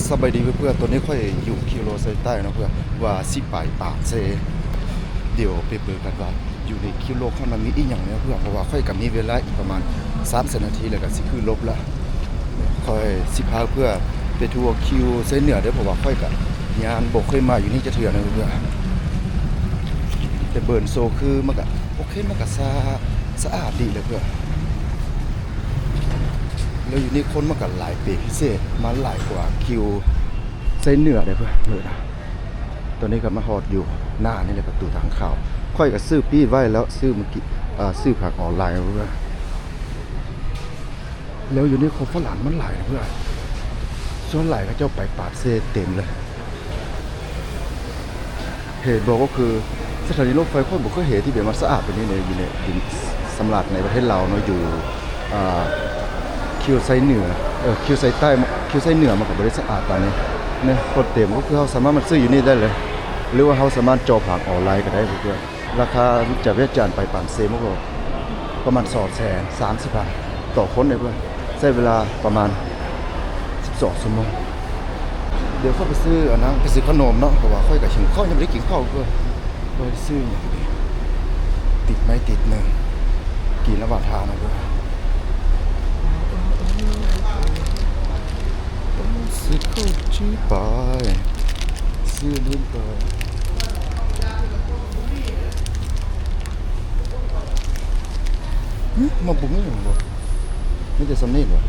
สบายดีเพื่อนตัวนี้ค่อยอยู่คิโลไซใต้นะเพื่อว่าสิไปปากเซเดี๋ยวไปเปิดกันว่าอยู่ในคิโลข้างมันมีอีกอย่างเนี้ยเพื่อนเพราะว่าค่อยกับมีเวลาอีกประมาณ30 นาทีแล้วก็สิคือลบละค่อยสิพาเพื่อไปทัวร์คิวไซเหนือเด้อเพราะว่าค่อยกับงานบกเคยมาอยู่นี่จะเถื่อนนะเพื่อนแต่เบิร์นโซคือมันก็โอเคมันก็สะอาดดีเลยเพื่อนแล้วอยู่นี่คนมากันหลายปีพิเศษมาหลายกว่าคิวไซเหนือเลยเพื่อนเลยนะตอนนี้ก็มาฮอดอยู่หน้านี่แหละประตูทางเข้าค่อยก็ซื้อปีไว้แล้วซื้อเมื่อกี้ซื้อผักออนไลน์เพื่อนแล้วอยู่นี่คนฝรั่งมันหลายเพื่อนส่วนหลายก็เจ้าไปปาดเซเต็มเลยเหตุบอกก็คือสถานีรถไฟค่อยบอกก็เหตุที่เป็นมันสะอาดแบบนี้เนี่ยอยู่ในสำหรับในประเทศเราเนาะอยู่คิวไซเหนือคิวไซใต้คิวไซเหนือมันก็บริสะอาดตอนนี้เนี่ยคนเต็มก็คือเขาสามารถมันซื้ออยู่นี่ได้เลยหรือว่าเขาสามารถจองผ่านออนไลน์ก็ได้เพื่อนราคาจากเวียดจานไปปั่นเซมก็ประมาณ230 บาทต่อคนเลยเพื่อนใช้เวลาประมาณ12 ชั่วโมงเดี๋ยวเข้าไปซื้ออันนั้นไปซื้อขนมเนาะเพราะว่าค่อยกับชิมข้าวยังไม่ได้กินข้าวเพื่อนไปซื้ออย่างนี้ติดไม่ติดหนึ่งกินระหว่างทางนะเพื่อนซื้อข้าวจีไปซื้อเล่นไปมาบุ้งนี่หรอไม่ใช่สำเนียงหรอ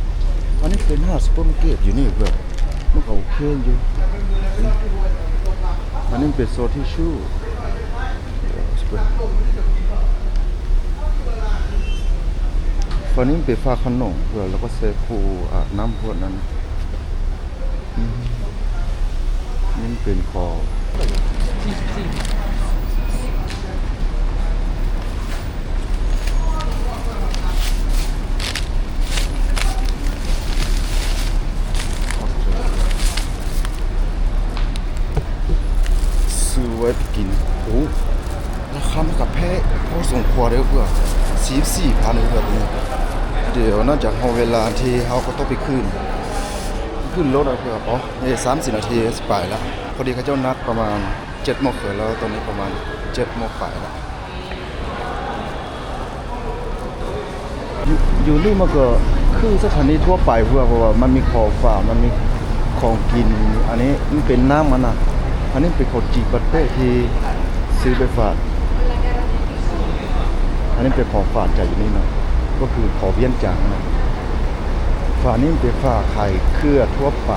อันนี้เป็นห้างซุปเปอร์มาร์เก็ตอยู่นี่เพื่อนมันก็โอเคอยู่อันนี้เป็นโซนที่ชู่ฝั่งนี้เป็นฟ้าขนมเพื่อนแล้วก็เซฟูน้ำพวกนั้นนี่เป็นคอซื้อไว้กินโอ้ราคามันกับแพ้พอสมควรเลยเพื่อน44,000เลยเพื่อนเดี๋ยวน่าจะเอาเวลาที่เขาก็ต้องไปขึ้นรถอะเพื่อนอ๋อนี่30 นาทีไปแล้วพอดีเขาเจ้านัดประมาณ7 โมงแล้วตอนนี้ประมาณ7 โมงไปแล้วอยู่นี่มันก็คือสถานีทั่วไปเพื่อเพราะว่ามันมีของฝากมันมีของกินอันนี้มันเป็นน้ำมันอ่ะอันนี้เป็นของจีบัตเต้ที่ซื้อไปฝากอันนี้เป็นของฝากจากอยู่นี่เนาะก็คือขอเวียนจังนะฝานี้เป็นฝาไข่เครือทั่วไป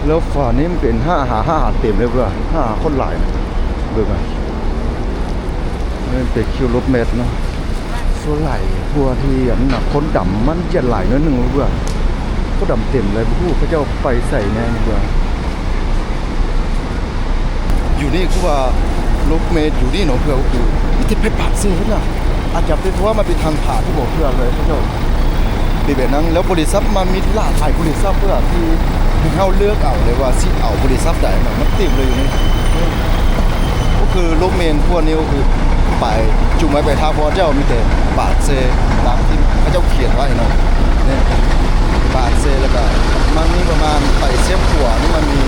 แล้วฝานี้เป็น5 อาหารเต็มเลยเพื่อน5 คนหลายเบื่อไหมนี่เป็นคิวรถเมตรเนาะส่วนไหลทัวที่อันหนักคนดำมันจะไหลน้อยหนึ่งเพื่อนก็ดำเต็มเลยผู้เขาเจ้าไปใส่แน่เพื่อนอยู่นี่คือว่ารถเมตรอยู่นี่เนาะเพื่อนก็คือที่ไปปากเซ่นะอาจจะเป็นเพราะว่ามันเป็นทางผ่านที่บอกเพื่อนเลยเขาเจ้าดีแบบนั้นแล้วบริษัทมันมีหลายบริษัทเพื่อที่เขาเลือกเอาเลยว่าสิเอาบริษัทใดมันเต็มเลยอยู่นี่ก็คือรถเมล์พวกนี้ก็คือไปจุ่มไว้ไปท่าพอเจ้ามีแต่ปากเซตามที่เขาเจ้าเขียนไว้เนาะเนี่ยปากเซแล้วก็มันมีประมาณไปเซฟหัวนี่มันมี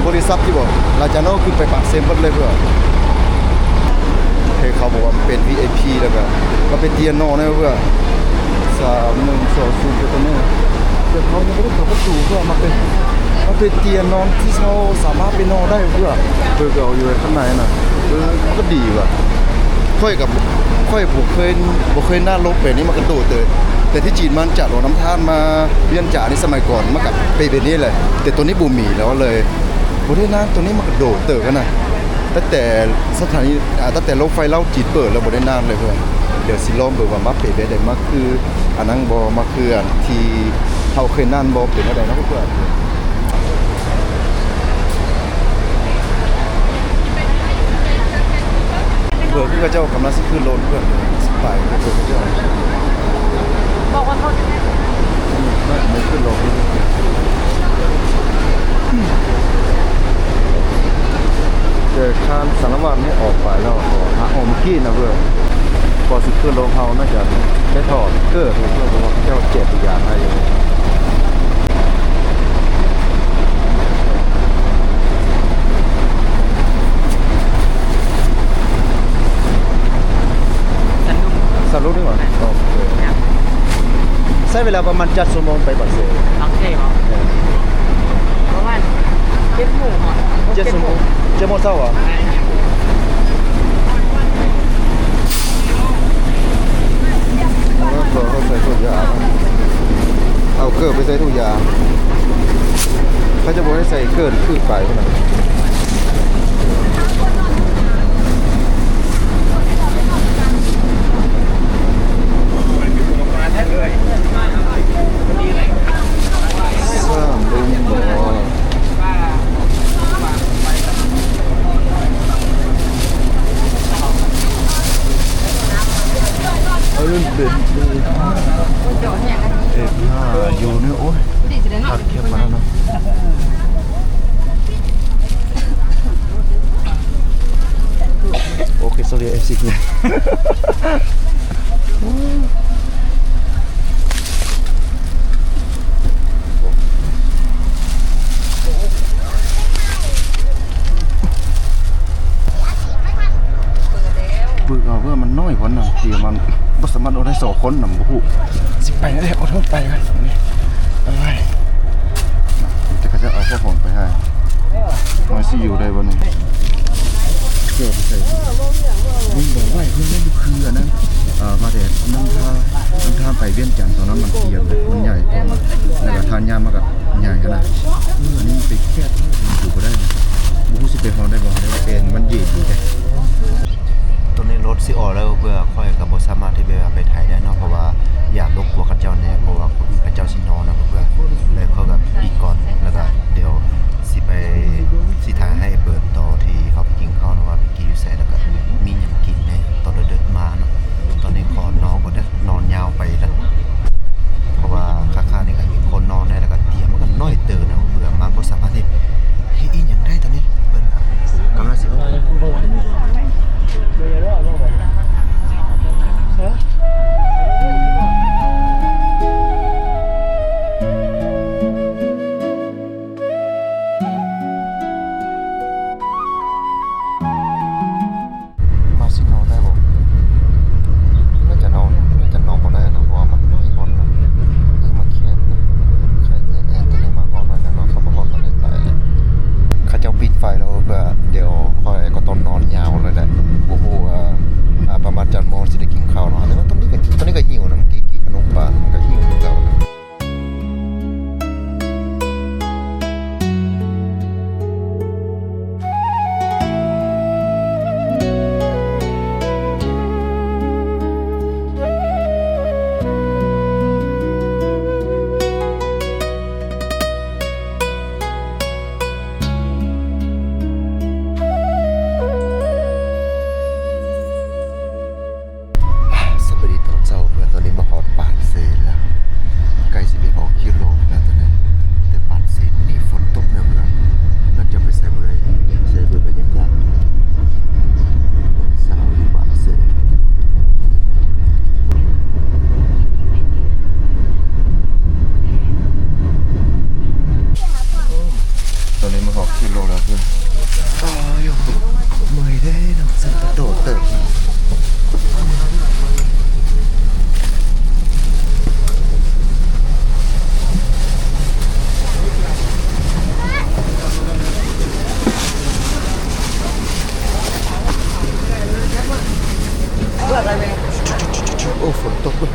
1 บริษัทที่บอกหลังจากนั้นก็คือไปปากเซมหมดเลยเพื่อเขาบอกว่ามันเป็น VIP แล้วก็มาเป็นเตียนนอนนะเพื่อ3120ตัวนี้แต่เขายังไม่ได้เปิดประตูเพื่อมาเป็นเตียนนอนที่เขาสามารถไปนอนได้เพื่อเอาอยู่ข้างในน่ะมันก็ดีว่ะค่อยผมเคยหน้าลบแบบนี้มากระโดดเลยแต่ที่จีนมันจัดรถน้ำท่านมาเวียนจ่านี่สมัยก่อนมากับไปแบบนี้เลยแต่ตัวนี้บูมีแล้วเลยบริเวณนั้นตัวนี้มันกระโดดเต๋อกันนะตั้งแต่สถานีตั้งแต่รถไฟเล่าจีนเปิดแล้วบริเวณนั้นเลยเพื่อนเดี๋ยวสิล้อมเบิกว่ามาเปได้ได้มาคืออันนั้นบอมาคืออันที่เขาเคยนั่นบอเป็นอะไรนะเพื่อนเบิกที่พระเจ้ากำลังสิขึ้นรถเพื่อนสบายเบิกพระเจ้าบอกว่าเขาจะไม่ขึ้นรถเจอคานสารวัตรนี่ออกไปแล้วหาอมกี้นะเพื่อนพอสิขึ้นรถเขาน่าจะได้ถอดเกอร์ถูกเพื่อนเพราะว่าเจ้าเจ็บอีกอย่างอะไรอย่างนี้ เวลาประมาณจัดชั่วโมงไปปักเส โอเคป่ะประมาณ7 โมงอ่ะ เจ็ดชั่วโมงเช้าอ่ะเขาใส่ถุงยาเอาเกิดไปใส่ถุงยาเขาจะบอกให้ใส่เกินคือไปเท่านั้นสร้างลุงหมอเอาเรื่องเด่นเลยอยู่เนี่ยโอ้ยตัดเข้มมาแล้วเนาะโอเค sorry FC เนี่ยเพื่อมันน้อยคนน่ะที่มันบ่สามารถเอาได้2คนน่ะบ่ฮู้สิไปได้เอาโทษไปกันนี่ไปจะเอาพวกผมไปให้มาสิอยู่ได้บ่นี่เกิดไปใส่มึงบอกว่าเพื่อนเล่นดูคืออันนั้นมาแต่นั่งท่าไปเวียนจันทร์ตอนนั้นมันเทียมเลยมันใหญ่แล้วก็ทานยามากกับใหญ่ขนาดอันนี้ไปแค่มันอยู่ก็ได้นะบ่ฮู้สิไปฮอนได้บ่ได้ว่าเป็นมันยืดอยู่ได้ตอนนี้รถสิออกแล้วเพื่อค่อยกับบ่สามารถที่ไปถ่ายได้เนาะเพราะว่าอยากรบกวนเขาเจ้าแน่เพราะว่าเขาเจ้าสินอนนะเพื่อเลยเขากับอีกก่อนแล้วก็เดี๋ยวสิถ่ายให้เปิดต่อที่เขาไปกินข้าวนะว่าไปกินอยู่ไสแล้วก็มีหยังกินในตอนเดินมาเนาะตอนนี้ขอนอนก่อนเด้อนอนยาวไปแล้วเพราะว่าค่านี่ก็มีคนนอนได้แล้วก็เตียงมันก็น้อยเติบนะเพื่อมาบ่สามารถที่เฮ็ดอีหยังได้ตอนนี้เพิ่นกำลังสิโอ้ฝนตกด้วย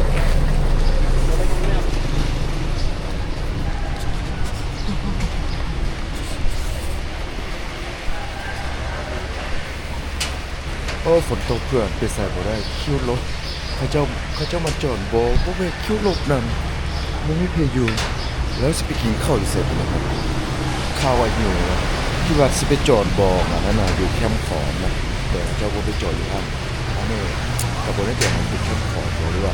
โอ้ฝนตกเพื่อนไปใส่บ่ได้คิวรถเขาเจ้ามาจอดบ่เวคิวรถนั่นมันไม่เพยอยู่แล้วสิไปกินข้าวอีเสร็จแล้วครับข้าวไว้หิวนะที่ว่าสิไปจอดบ่อนั่นน่ะอยู่แคมป์ขอนนะแต่เจ้าบ่ไปจอดอยู่ครับอันนี้กับบ่ได้แต่มันเป็นแคมป์ขอนหรือว่า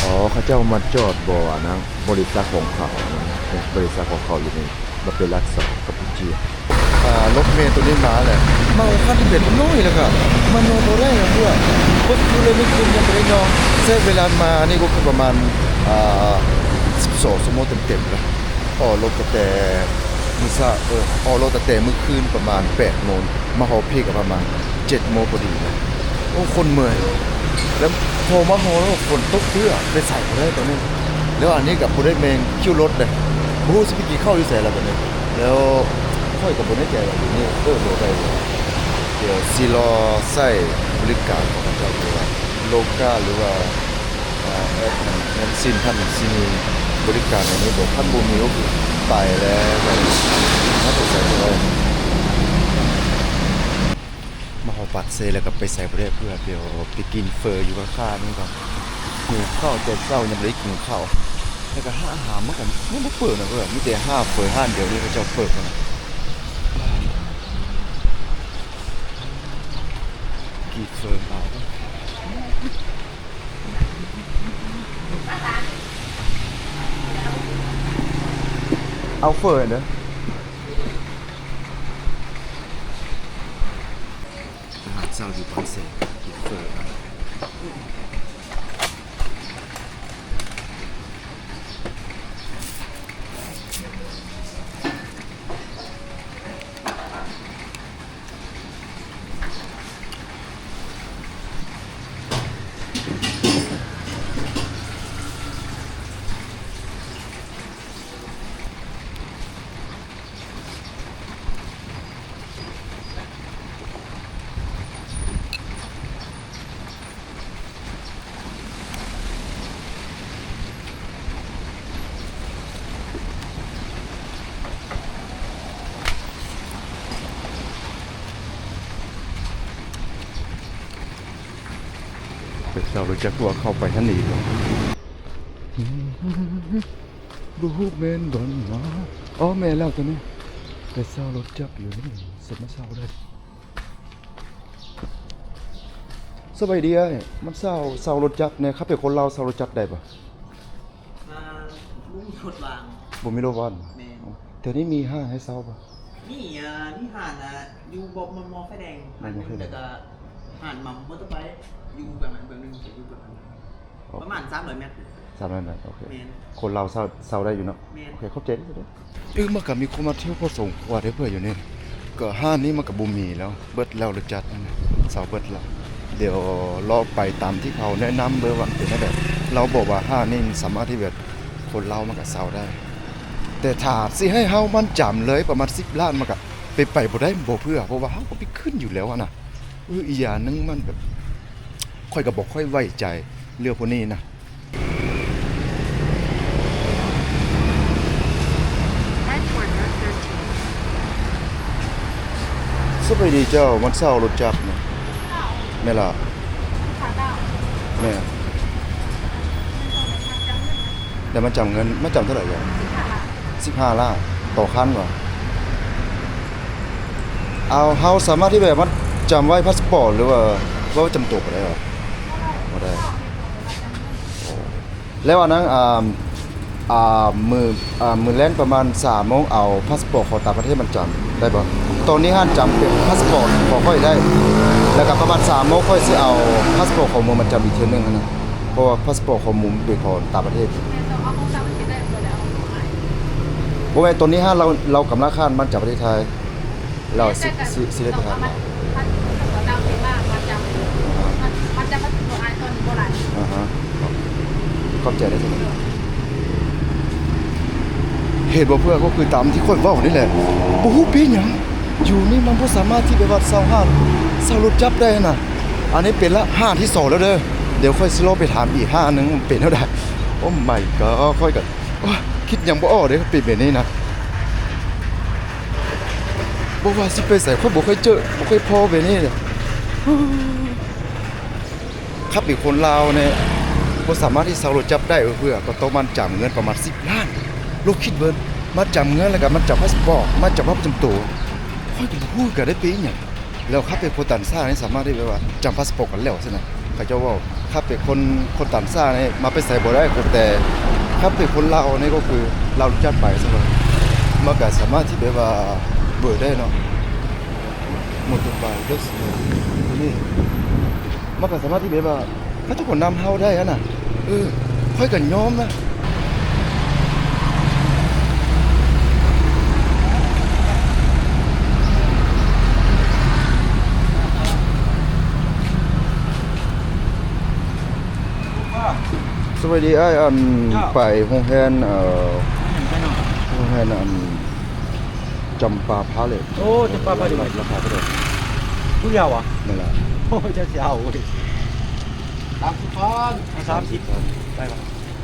อ๋อเขาเจ้ามาจอดบ่อนะบริษัทของเขาบริษัทของเขาอยู่นี่มาเป็นรักษากับพี่จีรถเมล์ตัวนี้มาแหละมาขั้นที่เป็นน้อยแล้วครับมานอนตัวแรกนะเพื่อนก็คือเลยไม่คืนยังไม่ได้นอนใช้เวลามานี่ก็คือประมาณ12 ชั่วโมงเต็มๆแล้วออกรถแต่มื้อเช้าออกรถแต่เมื่อคืนประมาณ8 โมงมาฮอเพกประมาณ7 โมงพอดีนะโอ้คนเมื่อยแล้วพอมาฮอแล้วฝนตกเพื่อไปใส่บ่ได้ตอนนี้ แล้วอันนี้กับบ่ได้แมงคิวรถเลยบ่ฮู้สิไปกี่เข้าอยู่ไสแล้วบัดนี้แล้วค่อยก็บ่แน่ใจว่าอยู่นี่บ่ได้เดี๋ยวสิรอใช้บริการของเจ้าหรือว่าโลกาหรือว่าแอปนั้นสินท่านสิมีบริการอันนี้บ่ท่านบ่มีก็คือไปแล้วก็น่าจะใส่ได้มาหอปัดเซแล้วก็ไปใส่บ่ได้เพื่อเดี๋ยวไปกินเฟออยู่ข้างๆนี่ก่อนหิวข้าวแต่เช้ายังบ่ได้กินข้าวแล้วก็หาอาหารมันก็มันบ่เปิดนะเพื่อนมีแต่ห้าเฟอห้านเดียวนี่เขาเจ้าเปิดกันนะกี่เฟอเอาเอาเฟอเด้ออาหารเช้าอยู่ปัดเซกินเฟอครับ เราจะกลัวเข้าไปท่านอีกรูปเมนบนมาอ๋อแม่แล้วตัวนี้แต่เศร้ารถจักรอยู่นี่สมาเศร้าได้สบายดีไอ้มันเศร้ารถจักรเนี่ยครับเป็นคนเราเศร้ารถจักรได้ปะบุ้งทดวาง ผมไม่รู้ว่า แมน แถวนี้มีห้างให้เศร้าปะ นี่นี่ห่านอยู่บบมอไฟแดงห่านหนึงแล้วก็ห่านหม่ำมอเตอร์ไบค์อยู่แบบนั้นแบบนึงจะอยู่แบบนั้นประมาณ300 เมตร 300 เมตรโอเค แมน คนเราเศร้าได้อยู่เนาะ แมน โอเคเข้าใจได้เลยมันก็มีคนมาเที่ยวพอสมควรได้เพื่ออยู่นี่ก็ห้างนี้มันกับบุมีแล้วเบิดแล้วรถจักรนั่นน่ะเศร้าเบิดแล้วเดี๋ยวรอไปตามที่เขาแนะนำเบอร์ว่าเป็นแบบเราบอกว่าห้างนี้สามารถที่แบบคนเรามันก็เศร้าได้ แต่ถ้าสิให้เฮามันจำเลยประมาณ10 ล้านมันก็ไปบ่ได้บ่เพื่อเพราะว่าเฮาก็ไปขึ้นอยู่แล้วอะนะอีกอย่างนึงมันแบบค่อยก็บ่ค่อยไว้ใจเรื่องพวกนี้นะสวัสดีเจ้ามันเศร้ารถจักรนะแม่ล่ะแม่แต่มันจำเงินมันจำเท่าไหร่อ่ะ15 ล้านต่อคันว่ะเอาเฮาสามารถที่แบบมันจำไว้พาสปอร์ตหรือว่าจำตัวก็ได้หรอบ่ได้โอ้แล้วอันนั้นมือแล่นประมาณ3 โมงเอาพาสปอร์ตของต่างประเทศมันจำได้บ่ตอนนี้ห้ามจำเป็นพาสปอร์ตของค่อยได้แล้วก็ประมาณ3 โมงค่อยสิเอาพาสปอร์ตของมือมันจำอีกเทื่อนึงนะเพราะว่าพาสปอร์ตของมุมเป็นของต่างประเทศบ่แม่นตอนนี้ห้าเรากำลังข้ามมันจากประเทศไทยเราสิได้ไปทางฮะเข้าใจได้ใช่ไหมเหตุบ่เพื่อก็คือตามที่คนเว้านี่แหละบ่ฮู้เป็นหยังอยู่นี่มันบ่สามารถที่ไปวัดเซาห้านเซารถจับได้น่ะอันนี้เป็นละห้าที่2แล้วเด้อเดี๋ยวค่อยสิลองไปถามอีก5นึงมันเป็นเท่าใดโอ้ my god ค่อยก็คิดหยังบ่ออกเด้อเป็นแบบนี้นะบ่ว่าสิไปใส่ค่อยบ่เคยเจอบ่เคยพอแบบนี้เลยครับอีกคนลาวเนี่ยบ่สามารถที่เซารถจับได้เพื่อก็ต้องมันจำเงินประมาณ10 ล้านลูกคิดเบิ่งมาจำเงินแล้วก็มันจำพาสปอร์ตมาจำบัตรประจำตัวค่อยก็พูดกันได้ปีหยังแล้วครับเป็นคนต่างชาตินี่สามารถที่แบบว่าจำพาสปอร์ตกันแล้วซั่นน่ะเขาเจ้าเว้าครับเป็นคนต่างชาตินี่มาไปใส่บ่ได้แต่ครับเป็นคนลาวนี่ก็คือเราจัดไปซั่นว่ามันก็สามารถที่แบบว่าเบิดได้เนาะหมดตัวไปก็นี่มันก็สามารถที่แบบว่าเขาเจ้าก็นำเฮาได้อะน่ะค่อยก็ยอมนะสวัส ายดีไอ้อันไปโรงแรมไปเนาะ โรงแรมอันจำปาพาเลท โอ้จะปลาดี ราคาเท่าไหร่ ผู้ยาวอ่ะ นั่นแหละ โอ้จะเสียวเว้ย30ได้ป่ะ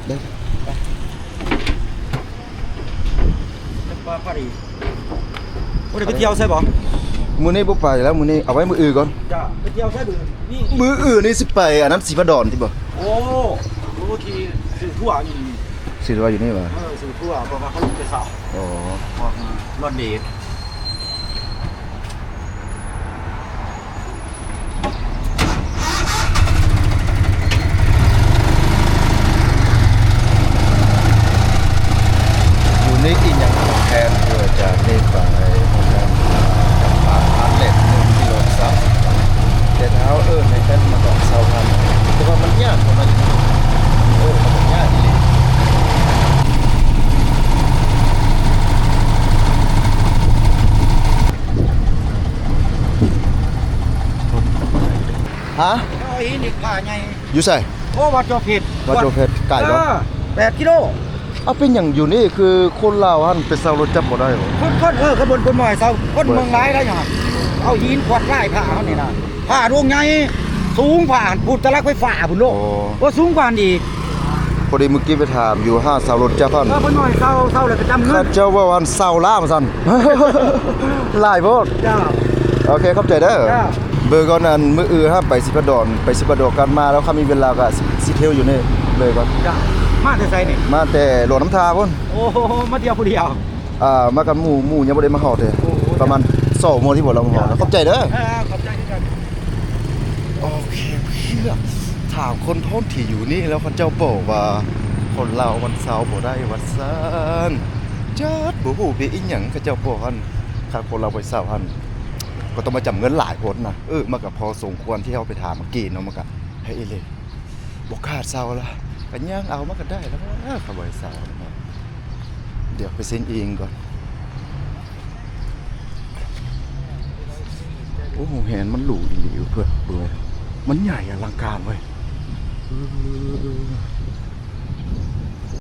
ได้ จะปลาพอดีโอ้เดี๋ยวไปเที่ยวใช่ป่ะ มื้อนี้บ่ไปแล้วมื้อนี้เอาไว้มื้ออื่นก่อน จ้าไปเที่ยวใช่บื้อนี่ มื้ออื่นนี่สิไปอันนั้นสีพระดอนที่บ่ โอ้โหที่สื่อทั่วอยู่ สิว่าอยู่นี่บ่ สื่อทั่วเพราะว่าเขาจะสาว อ๋อ ออกมาลอนเดท อยู่นี่อีกอย่างแทนเพื่อจะนี่ไปโรงแรมจำปาพาเลท1กิโล30แต่เท้าในแค่มาก่อน20,000แต่ว่ามันยากกว่ามันมันยากอีหลีฮะ โอ้ยนี่ป่าใหญ่ อยู่ใส่ โอ้วัดโจเพชร วัดโจเพชรไก่บ่ 8 กิโล เอาเป็นอย่างอยู่นี่คือคนลาวหันเป็นเซารถจับบ่ได้บ่ คนขบวนคนหน่อยเซาคนเมืองร้ายได้ยังเอาหินขวดไล่ผ้าเขานี่นะผ้าดวงใหญ่สูงผ่านพูดตะลักไฟฟ้าพุ่นโลกว่าสูงกว่าอีก พอดีเมื่อกี้ไปถามอยู่ห้าเซารถจับหัน คนหน่อยเซาเลยก็จำเงิ เขา น เจ้าว่าวันเซาล่ามซั่น หลายโพด จ้า โอเคเข้าใจเด้อ จ้า เบอร์ก่อนนั้นมื้ออื่นห้ามไปสิบดอนไปสิบดอนกันมาแล้วถ้ามีเวลาก็สิเที่ยวอยู่นี่เลยก่อน จ้ามาแต่ไสนี่ มาแต่หลวงน้ำทาพุ่น โอ้โหมาเดียวผู้เดียว มากับหมู่ยังบ่ได้มาฮอดเลย โอ้โห ประมาณ2โมงที่บ่เรามาฮอดเข้าใจเด้อ ขอบใจที่กัน โอเคเพื่อถามคนท้องที่อยู่นี่แล้วเขาเจ้าบอกว่าคนเราววันเสาร์บ่ได้วันซันจัดบ่ฮู้เป็นอีหยังเขาเจ้าบอกหั่นถ้าคนเราไปเสาร์หั่นก็ต้องมาจำเงินหลายคนนะมันก็พอสมควรที่เฮาไปถามเมื่อกี้เนาะมันก็ให้อีเลยบ่ขาดเสาร์ละก็ย่างเอามันก็ได้แล้วก็เขาบ่ให้เสาร์นะครับเดี๋ยวไปเซ็นเองก่อนโอ้โหแหนมันหรูอีหลีเพื่อนเบื่อมันใหญ่อลังการเว้ย